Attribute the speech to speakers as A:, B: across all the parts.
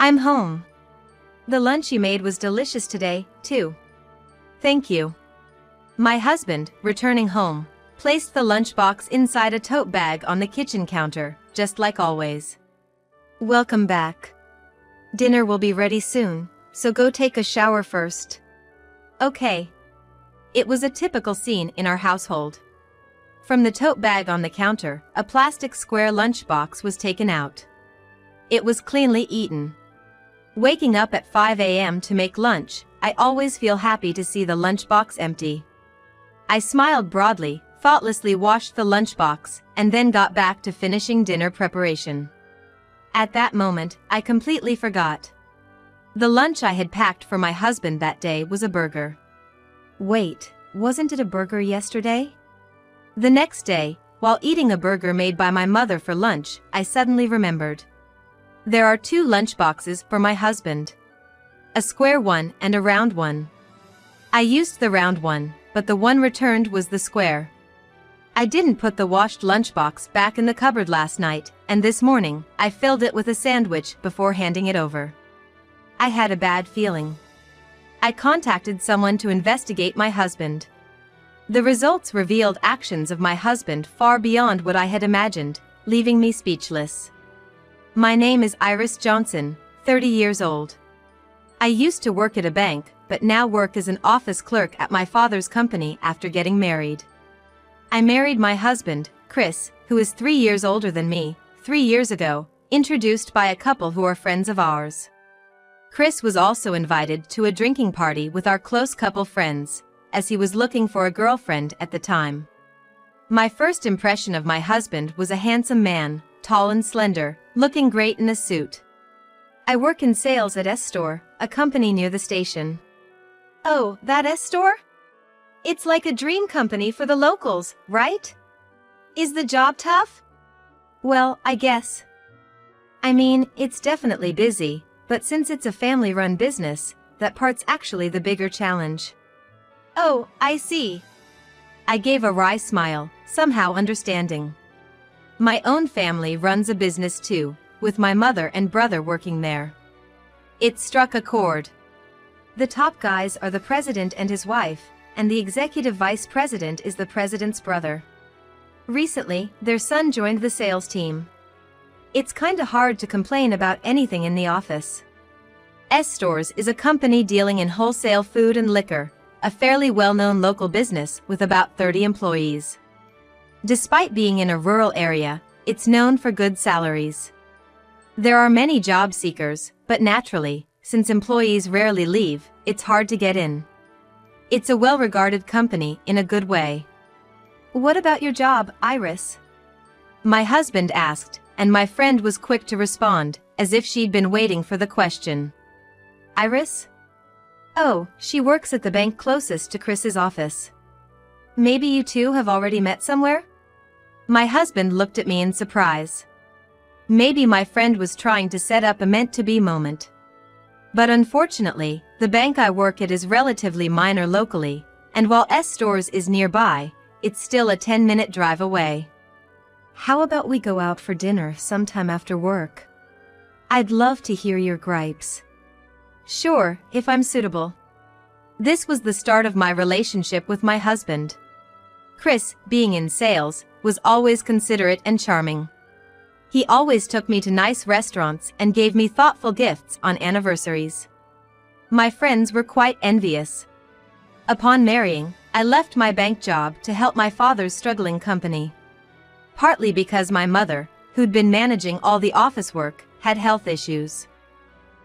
A: I'm home. The lunch you made was delicious today, too. Thank you. My husband, returning home, placed the lunchbox inside a tote bag on the kitchen counter, just like always. Welcome back. Dinner will be ready soon, so go take a shower first. Okay. It was a typical scene in our household. From the tote bag on the counter, a plastic square lunchbox was taken out. It was cleanly eaten. Waking up at 5 a.m. to make lunch, I always feel happy to see the lunchbox empty. I smiled broadly, thoughtlessly washed the lunchbox, and then got back to finishing dinner preparation. At that moment, I completely forgot. The lunch I had packed for my husband that day was a burger. Wait, wasn't it a burger yesterday? The next day, while eating a burger made by my mother for lunch, I suddenly remembered. There are two lunchboxes for my husband. A square one and a round one. I used the round one, but the one returned was the square. I didn't put the washed lunchbox back in the cupboard last night, and this morning, I filled it with a sandwich before handing it over. I had a bad feeling. I contacted someone to investigate my husband. The results revealed actions of my husband far beyond what I had imagined, leaving me speechless. My name is Iris Johnson, 30 years old. I used to work at a bank, but now work as an office clerk at my father's company after getting married. I married my husband, Chris, who is 3 years older than me, 3 years ago, introduced by a couple who are friends of ours. Chris was also invited to a drinking party with our close couple friends, as he was looking for a girlfriend at the time. My first impression of my husband was a handsome man, tall and slender, looking great in a suit. I work in sales at S-Store, a company near the station. Oh, that S-Store? It's like a dream company for the locals, right? Is the job tough? Well, I guess. I mean, it's definitely busy, but since it's a family-run business, that part's actually the bigger challenge. Oh, I see. I gave a wry smile, somehow understanding. My own family runs a business too, with my mother and brother working there. It struck a chord. The top guys are the president and his wife, and the executive vice president is the president's brother. Recently, their son joined the sales team. It's kinda hard to complain about anything in the office. S-Stores is a company dealing in wholesale food and liquor, a fairly well-known local business with about 30 employees. Despite being in a rural area, it's known for good salaries. There are many job seekers, but naturally, since employees rarely leave, it's hard to get in. It's a well-regarded company in a good way. What about your job, Iris? My husband asked, and my friend was quick to respond, as if she'd been waiting for the question. Iris? Oh, she works at the bank closest to Chris's office. Maybe you two have already met somewhere? My husband looked at me in surprise. Maybe my friend was trying to set up a meant-to-be moment. But unfortunately, the bank I work at is relatively minor locally, and while S-Stores is nearby, it's still a 10-minute drive away. How about we go out for dinner sometime after work? I'd love to hear your gripes. Sure, if I'm suitable. This was the start of my relationship with my husband. Chris, being in sales, was always considerate and charming. He always took me to nice restaurants and gave me thoughtful gifts on anniversaries. My friends were quite envious. Upon marrying, I left my bank job to help my father's struggling company. Partly because my mother, who'd been managing all the office work, had health issues.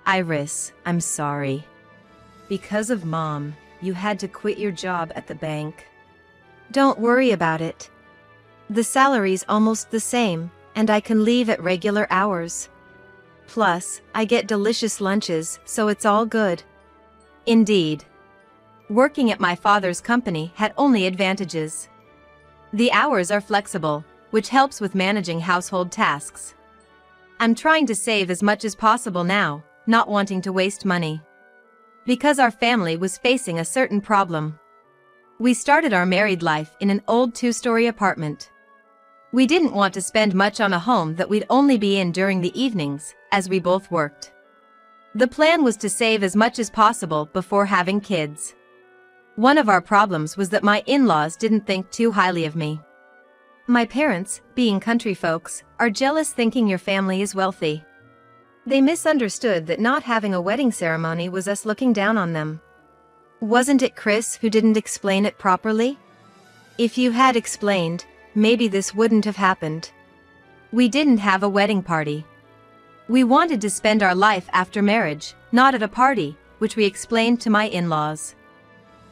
A: Iris, I'm sorry. Because of Mom, you had to quit your job at the bank. Don't worry about it. The salary's almost the same, and I can leave at regular hours. Plus, I get delicious lunches, so it's all good. Indeed. Working at my father's company had only advantages. The hours are flexible, which helps with managing household tasks. I'm trying to save as much as possible now, not wanting to waste money. Because our family was facing a certain problem. We started our married life in an old 2-story apartment. We didn't want to spend much on a home that we'd only be in during the evenings, as we both worked. The plan was to save as much as possible before having kids. One of our problems was that my in-laws didn't think too highly of me. My parents, being country folks, are jealous thinking your family is wealthy. They misunderstood that not having a wedding ceremony was us looking down on them. Wasn't it Chris who didn't explain it properly? If you had explained, maybe this wouldn't have happened. We didn't have a wedding party. We wanted to spend our life after marriage, not at a party, which we explained to my in-laws.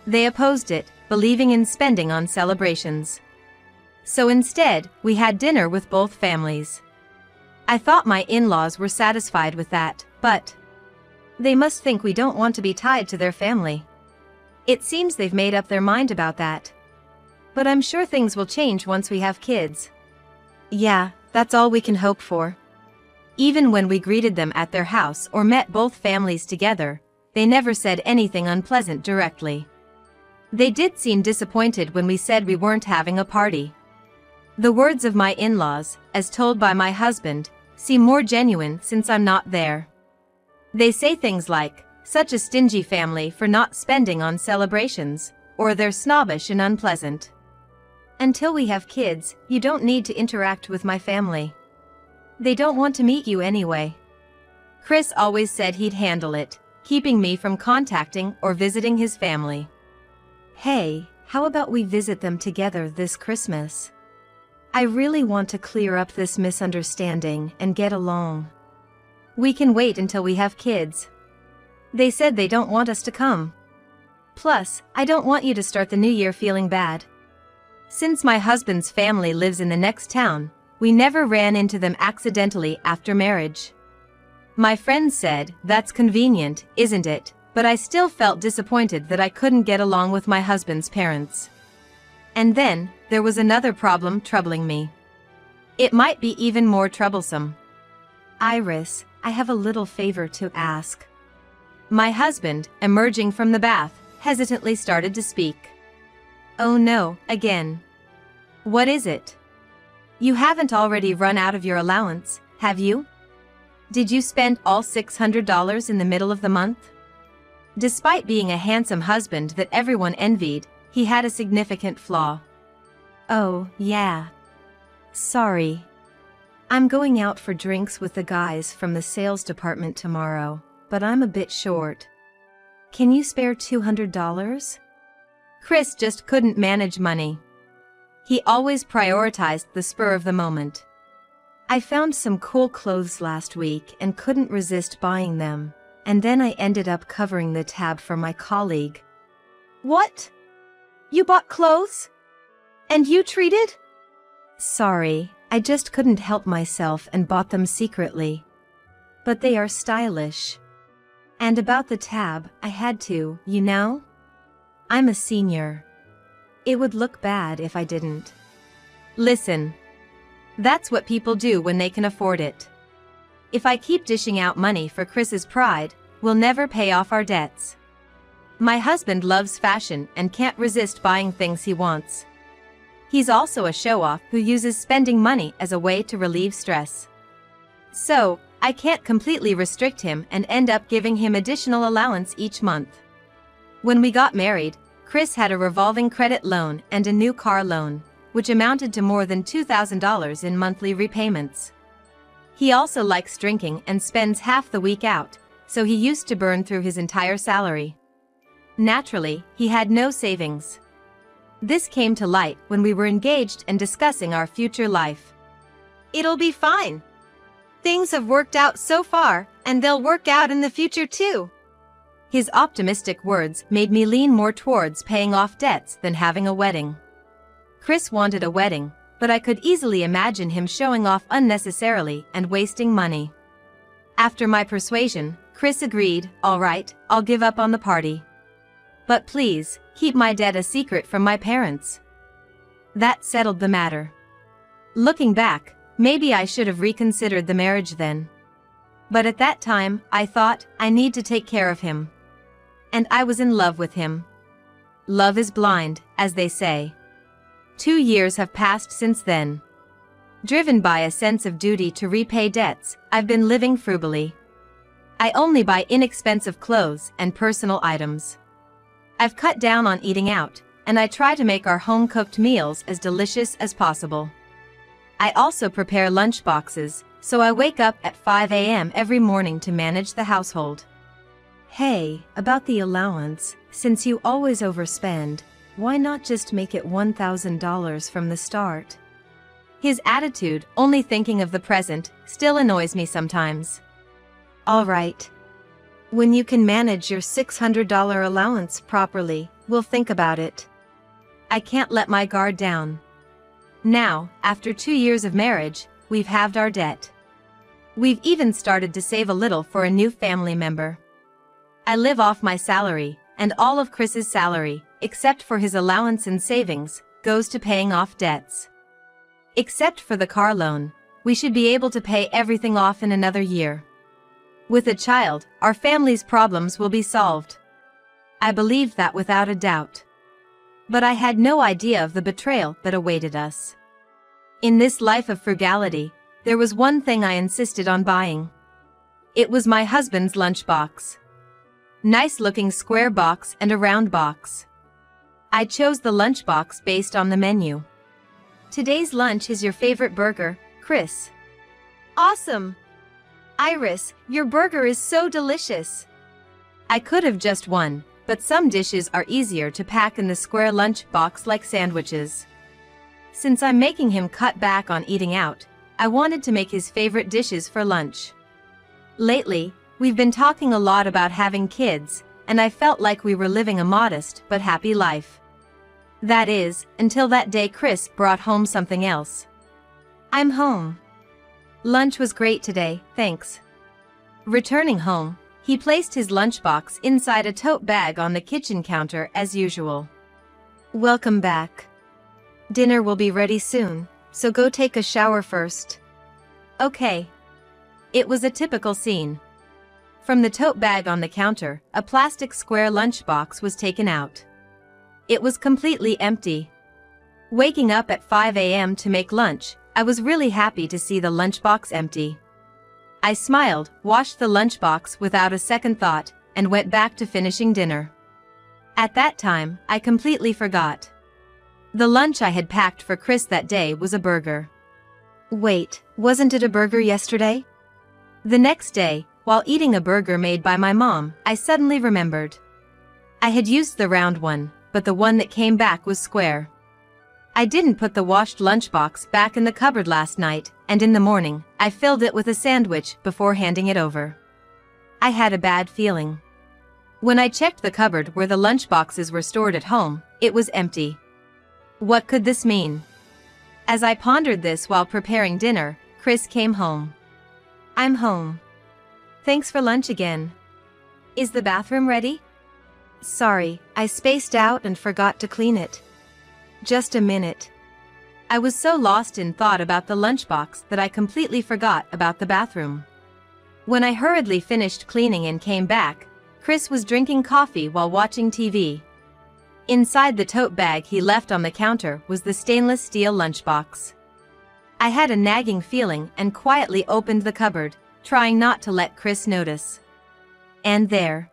A: They opposed it, believing in spending on celebrations. So instead, we had dinner with both families. I thought my in-laws were satisfied with that, but they must think we don't want to be tied to their family. It seems they've made up their mind about that. But I'm sure things will change once we have kids. Yeah, that's all we can hope for. Even when we greeted them at their house or met both families together, they never said anything unpleasant directly. They did seem disappointed when we said we weren't having a party. The words of my in-laws, as told by my husband, seem more genuine since I'm not there. They say things like, "Such a stingy family for not spending on celebrations," or "They're snobbish and unpleasant." Until we have kids, you don't need to interact with my family. They don't want to meet you anyway. Chris always said he'd handle it, keeping me from contacting or visiting his family. Hey, how about we visit them together this Christmas? I really want to clear up this misunderstanding and get along. We can wait until we have kids. They said they don't want us to come. Plus, I don't want you to start the new year feeling bad. Since my husband's family lives in the next town, we never ran into them accidentally after marriage. My friend said, "That's convenient, isn't it?" But I still felt disappointed that I couldn't get along with my husband's parents. And then, there was another problem troubling me. It might be even more troublesome. Iris, I have a little favor to ask. My husband, emerging from the bath, hesitantly started to speak. Oh no, again. What is it? You haven't already run out of your allowance, have you? Did you spend all $600 in the middle of the month? Despite being a handsome husband that everyone envied, he had a significant flaw. Oh, yeah. Sorry. I'm going out for drinks with the guys from the sales department tomorrow, but I'm a bit short. Can you spare $200? Chris just couldn't manage money. He always prioritized the spur of the moment. I found some cool clothes last week and couldn't resist buying them, and then I ended up covering the tab for my colleague. What? You bought clothes? And you treated? Sorry, I just couldn't help myself and bought them secretly. But they are stylish. And about the tab, I had to, you know? I'm a senior. It would look bad if I didn't. Listen. That's what people do when they can afford it. If I keep dishing out money for Chris's pride, we'll never pay off our debts. My husband loves fashion and can't resist buying things he wants. He's also a show-off who uses spending money as a way to relieve stress. So, I can't completely restrict him and end up giving him additional allowance each month. When we got married, Chris had a revolving credit loan and a new car loan, which amounted to more than $2,000 in monthly repayments. He also likes drinking and spends half the week out, so he used to burn through his entire salary. Naturally, he had no savings. This came to light when we were engaged and discussing our future life. It'll be fine. Things have worked out so far, and they'll work out in the future too. His optimistic words made me lean more towards paying off debts than having a wedding. Chris wanted a wedding, but I could easily imagine him showing off unnecessarily and wasting money. After my persuasion, Chris agreed, "All right, I'll give up on the party. But please, keep my debt a secret from my parents." That settled the matter. Looking back, maybe I should have reconsidered the marriage then. But at that time, I thought, I need to take care of him. And I was in love with him. Love is blind, as they say. 2 years have passed since then. Driven by a sense of duty to repay debts, I've been living frugally. I only buy inexpensive clothes and personal items. I've cut down on eating out, and I try to make our home-cooked meals as delicious as possible. I also prepare lunch boxes, so I wake up at 5 a.m. every morning to manage the household. Hey, about the allowance, since you always overspend, why not just make it $1,000 from the start? His attitude, only thinking of the present, still annoys me sometimes. All right. When you can manage your $600 allowance properly, we'll think about it. I can't let my guard down. Now, after 2 years of marriage, we've halved our debt. We've even started to save a little for a new family member. I live off my salary, and all of Chris's salary, except for his allowance and savings, goes to paying off debts. Except for the car loan, we should be able to pay everything off in another year. With a child, our family's problems will be solved. I believed that without a doubt. But I had no idea of the betrayal that awaited us. In this life of frugality, there was one thing I insisted on buying. It was my husband's lunchbox. Nice-looking square box and a round box. I chose the lunchbox based on the menu. Today's lunch is your favorite burger, Chris. Awesome! Iris, your burger is so delicious. I could have just one, but some dishes are easier to pack in the square lunch box like sandwiches. Since I'm making him cut back on eating out, I wanted to make his favorite dishes for lunch. Lately, we've been talking a lot about having kids, and I felt like we were living a modest but happy life. That is, until that day Chris brought home something else. I'm home. Lunch was great today, thanks. Returning home, he placed his lunchbox inside a tote bag on the kitchen counter as usual. Welcome back. Dinner will be ready soon, so go take a shower first. Okay. It was a typical scene. From the tote bag on the counter, a plastic square lunchbox was taken out. It was completely empty. Waking up at 5 a.m. to make lunch, I was really happy to see the lunchbox empty. I smiled, washed the lunchbox without a second thought, and went back to finishing dinner. At that time, I completely forgot. The lunch I had packed for Chris that day was a burger. Wait, wasn't it a burger yesterday? The next day, while eating a burger made by my mom, I suddenly remembered. I had used the round one, but the one that came back was square. I didn't put the washed lunchbox back in the cupboard last night, and in the morning, I filled it with a sandwich before handing it over. I had a bad feeling. When I checked the cupboard where the lunchboxes were stored at home, it was empty. What could this mean? As I pondered this while preparing dinner, Chris came home. I'm home. Thanks for lunch again. Is the bathroom ready? Sorry, I spaced out and forgot to clean it. Just a minute. I was so lost in thought about the lunchbox that I completely forgot about the bathroom. When I hurriedly finished cleaning and came back, Chris was drinking coffee while watching TV. Inside the tote bag he left on the counter was the stainless steel lunchbox. I had a nagging feeling and quietly opened the cupboard, trying not to let Chris notice. And there.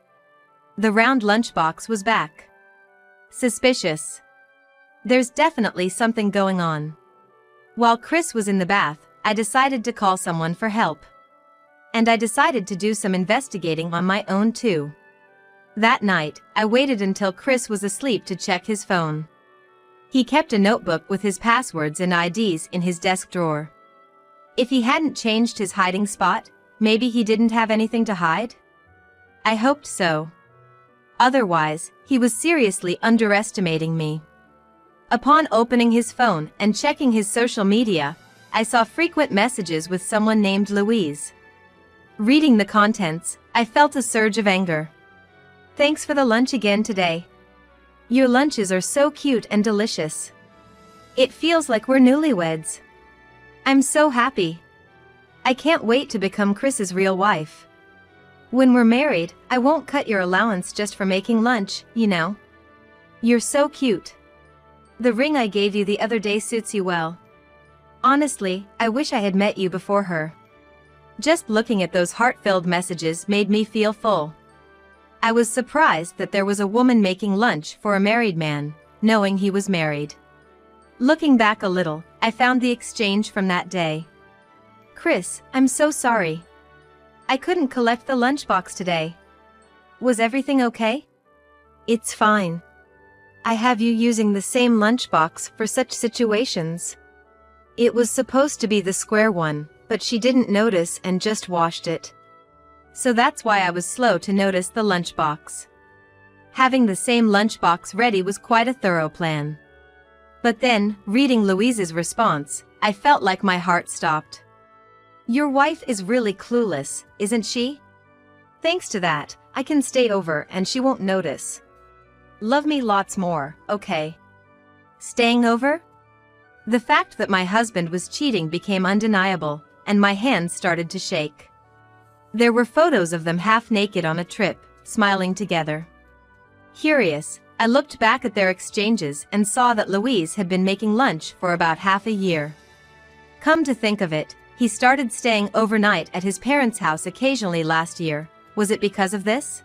A: The round lunchbox was back. Suspicious. There's definitely something going on. While Chris was in the bath, I decided to call someone for help. And I decided to do some investigating on my own too. That night, I waited until Chris was asleep to check his phone. He kept a notebook with his passwords and IDs in his desk drawer. If he hadn't changed his hiding spot, maybe he didn't have anything to hide? I hoped so. Otherwise, he was seriously underestimating me. Upon opening his phone and checking his social media, I saw frequent messages with someone named Louise. Reading the contents, I felt a surge of anger. Thanks for the lunch again today. Your lunches are so cute and delicious. It feels like we're newlyweds. I'm so happy. I can't wait to become Chris's real wife. When we're married, I won't cut your allowance just for making lunch, you know. You're so cute. The ring I gave you the other day suits you well. Honestly, I wish I had met you before her. Just looking at those heart-filled messages made me feel full. I was surprised that there was a woman making lunch for a married man, knowing he was married. Looking back a little, I found the exchange from that day. "Chris, I'm so sorry. I couldn't collect the lunchbox today. Was everything okay?" "It's fine. I have you using the same lunchbox for such situations. It was supposed to be the square one, but she didn't notice and just washed it. So that's why I was slow to notice the lunchbox." Having the same lunchbox ready was quite a thorough plan. But then, reading Louise's response, I felt like my heart stopped. "Your wife is really clueless, isn't she? Thanks to that, I can stay over and she won't notice. Love me lots more, okay?" Staying over? The fact that my husband was cheating became undeniable, and my hands started to shake. There were photos of them half naked on a trip, smiling together. Curious, I looked back at their exchanges and saw that Louise had been making lunch for about half a year. Come to think of it, he started staying overnight at his parents' house occasionally last year. Was it because of this?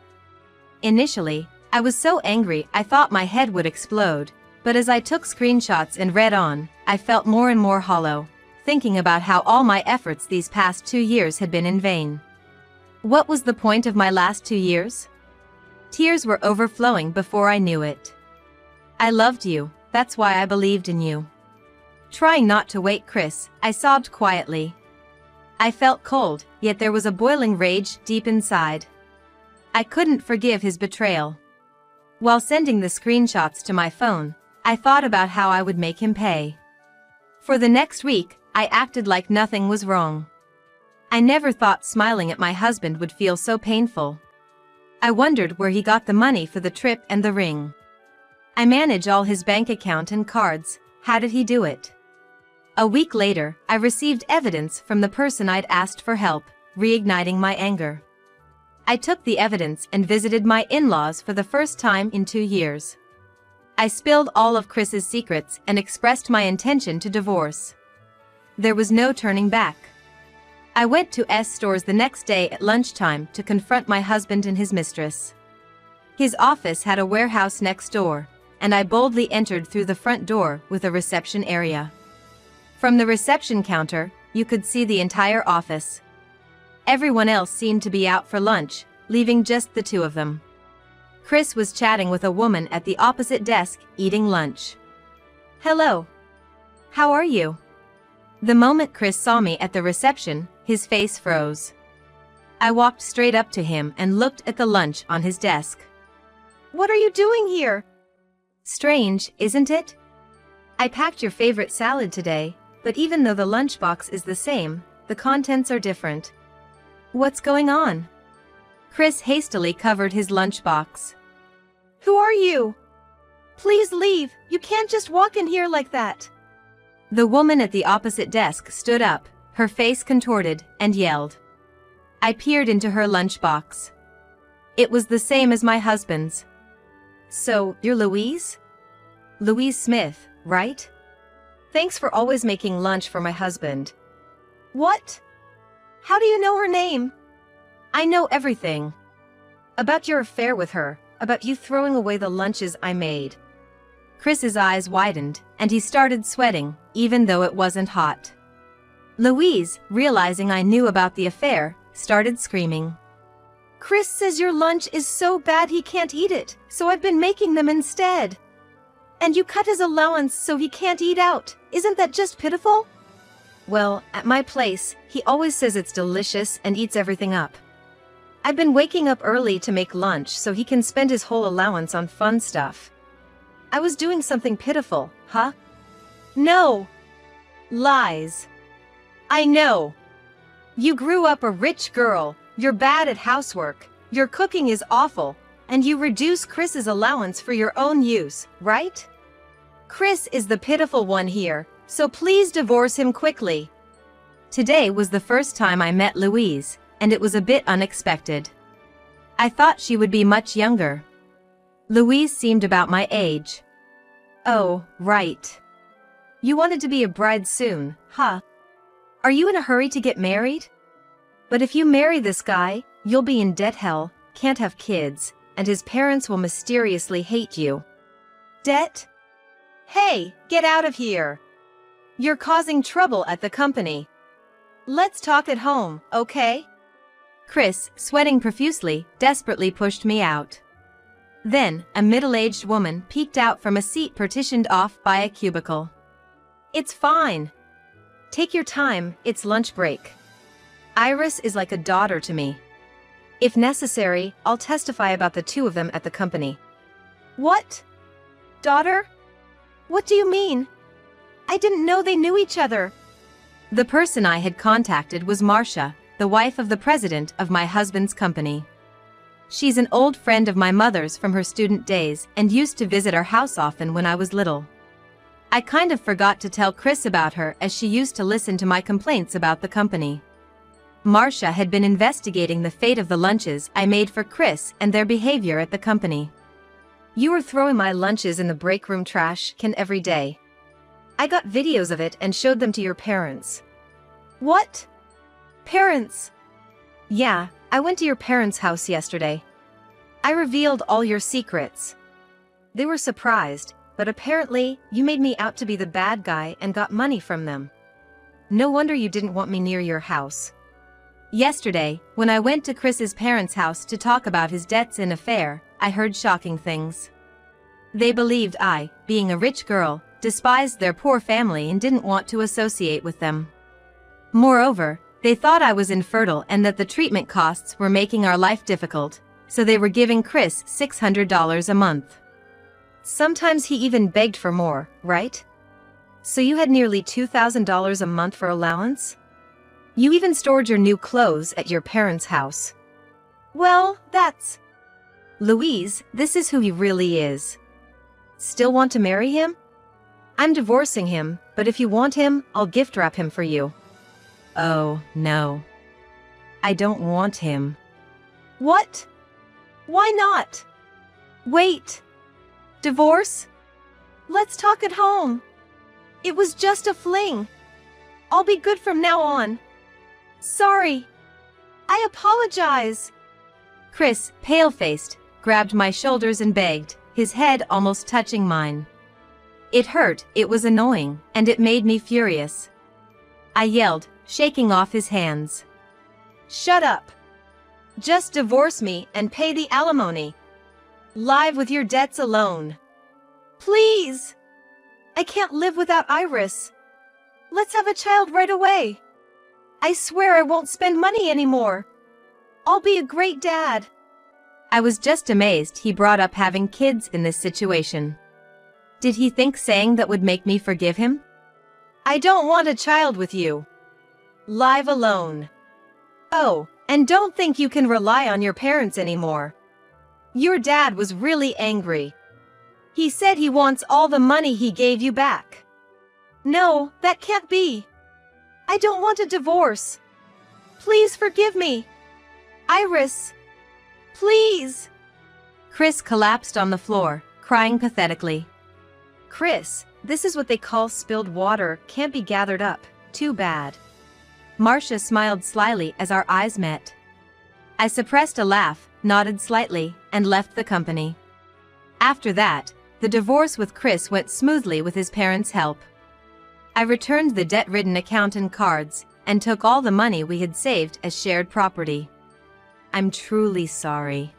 A: Initially, I was so angry I thought my head would explode, but as I took screenshots and read on, I felt more and more hollow, thinking about how all my efforts these past 2 years had been in vain. What was the point of my last 2 years? Tears were overflowing before I knew it. I loved you, that's why I believed in you. Trying not to wake Chris, I sobbed quietly. I felt cold, yet there was a boiling rage deep inside. I couldn't forgive his betrayal. While sending the screenshots to my phone, I thought about how I would make him pay. For the next week, I acted like nothing was wrong. I never thought smiling at my husband would feel so painful. I wondered where he got the money for the trip and the ring. I manage all his bank account and cards. How did he do it? A week later, I received evidence from the person I'd asked for help, reigniting my anger. I took the evidence and visited my in-laws for the first time in 2 years. I spilled all of Chris's secrets and expressed my intention to divorce. There was no turning back. I went to stores the next day at lunchtime to confront my husband and his mistress. His office had a warehouse next door, and I boldly entered through the front door with a reception area. From the reception counter, you could see the entire office. Everyone else seemed to be out for lunch, leaving just the two of them. Chris was chatting with a woman at the opposite desk, eating lunch. "Hello. How are you?" The moment Chris saw me at the reception, his face froze. I walked straight up to him and looked at the lunch on his desk. "What are you doing here?" "Strange, isn't it? I packed your favorite salad today, but even though the lunchbox is the same, the contents are different. What's going on?" Chris hastily covered his lunchbox. "Who are you? Please leave, you can't just walk in here like that." The woman at the opposite desk stood up, her face contorted, and yelled. I peered into her lunchbox. It was the same as my husband's. "So, you're Louise? Louise Smith, right? Thanks for always making lunch for my husband." "What? How do you know her name?" "I know everything. About your affair with her, about you throwing away the lunches I made." Chris's eyes widened, and he started sweating, even though it wasn't hot. Louise, realizing I knew about the affair, started screaming. "Chris says your lunch is so bad he can't eat it, so I've been making them instead. And you cut his allowance so he can't eat out. Isn't that just pitiful?" "Well, at my place, he always says it's delicious and eats everything up. I've been waking up early to make lunch so he can spend his whole allowance on fun stuff. I was doing something pitiful, huh?" "No. Lies. I know. You grew up a rich girl, you're bad at housework, your cooking is awful, and you reduce Chris's allowance for your own use, right? Chris is the pitiful one here, so please divorce him quickly." Today was the first time I met Louise, and it was a bit unexpected. I thought she would be much younger. Louise seemed about my age. "Oh, right. You wanted to be a bride soon, huh? Are you in a hurry to get married?" But if you marry this guy, you'll be in debt hell, can't have kids, and his parents will mysteriously hate you. Debt? Hey, get out of here! You're causing trouble at the company. Let's talk at home, okay? Chris, sweating profusely, desperately pushed me out. Then, a middle-aged woman peeked out from a seat partitioned off by a cubicle. It's fine. Take your time, it's lunch break. Iris is like a daughter to me. If necessary, I'll testify about the two of them at the company. What? Daughter? What do you mean? I didn't know they knew each other. The person I had contacted was Marcia, the wife of the president of my husband's company. She's an old friend of my mother's from her student days and used to visit our house often when I was little. I kind of forgot to tell Chris about her as she used to listen to my complaints about the company. Marcia had been investigating the fate of the lunches I made for Chris and their behavior at the company. You were throwing my lunches in the break room trash can every day. I got videos of it and showed them to your parents. What? Parents? Yeah, I went to your parents' house yesterday. I revealed all your secrets. They were surprised, but apparently, you made me out to be the bad guy and got money from them. No wonder you didn't want me near your house. Yesterday, when I went to Chris's parents' house to talk about his debts and affair, I heard shocking things. They believed I, being a rich girl, despised their poor family and didn't want to associate with them. Moreover, they thought I was infertile and that the treatment costs were making our life difficult, so they were giving Chris $600 a month. Sometimes he even begged for more, right? So you had nearly $2,000 a month for allowance? You even stored your new clothes at your parents' house. Well, that's... Louise, this is who he really is. Still want to marry him? I'm divorcing him, but if you want him, I'll gift wrap him for you. Oh, no. I don't want him. What? Why not? Wait. Divorce? Let's talk at home. It was just a fling. I'll be good from now on. Sorry. I apologize. Chris, pale-faced, grabbed my shoulders and begged, his head almost touching mine. It hurt, it was annoying, and it made me furious. I yelled, shaking off his hands. Shut up. Just divorce me and pay the alimony. Live with your debts alone. Please. I can't live without Iris. Let's have a child right away. I swear I won't spend money anymore. I'll be a great dad. I was just amazed he brought up having kids in this situation. Did he think saying that would make me forgive him? I don't want a child with you. Live alone. Oh, and don't think you can rely on your parents anymore. Your dad was really angry. He said he wants all the money he gave you back. No, that can't be. I don't want a divorce. Please forgive me. Iris. Please. Chris collapsed on the floor, crying pathetically. Chris, this is what they call spilled water, can't be gathered up, too bad. Marcia smiled slyly as our eyes met. I suppressed a laugh, nodded slightly, and left the company. After that, the divorce with Chris went smoothly with his parents' help. I returned the debt-ridden account and cards, and took all the money we had saved as shared property. I'm truly sorry.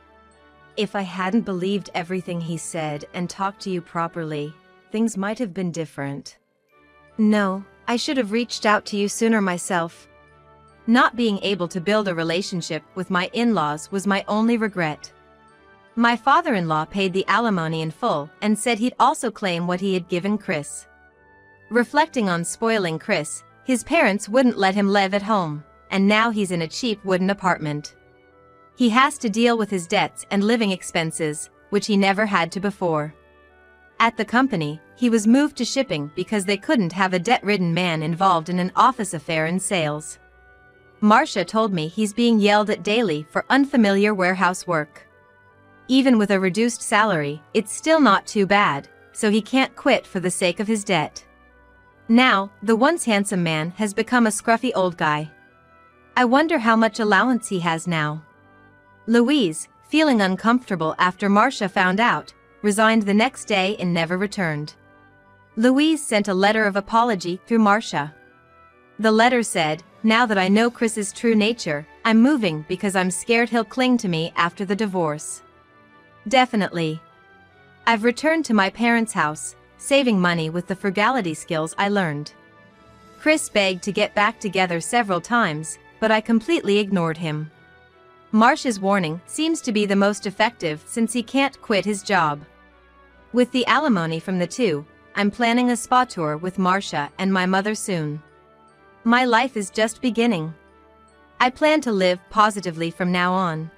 A: If I hadn't believed everything he said and talked to you properly, things might have been different. No, I should have reached out to you sooner myself. Not being able to build a relationship with my in-laws was my only regret. My father-in-law paid the alimony in full and said he'd also claim what he had given Chris. Reflecting on spoiling Chris, his parents wouldn't let him live at home, and now he's in a cheap wooden apartment. He has to deal with his debts and living expenses, which he never had to before. At the company, he was moved to shipping because they couldn't have a debt-ridden man involved in an office affair in sales. Marcia told me he's being yelled at daily for unfamiliar warehouse work. Even with a reduced salary, it's still not too bad, so he can't quit for the sake of his debt. Now, the once handsome man has become a scruffy old guy. I wonder how much allowance he has now. Louise, feeling uncomfortable after Marcia found out, resigned the next day and never returned. Louise sent a letter of apology through Marcia. The letter said, "Now that I know Chris's true nature, I'm moving because I'm scared he'll cling to me after the divorce. Definitely. I've returned to my parents' house, saving money with the frugality skills I learned." Chris begged to get back together several times, but I completely ignored him. Marcia's warning seems to be the most effective since he can't quit his job. With the alimony from the two, I'm planning a spa tour with Marcia and my mother soon. My life is just beginning. I plan to live positively from now on.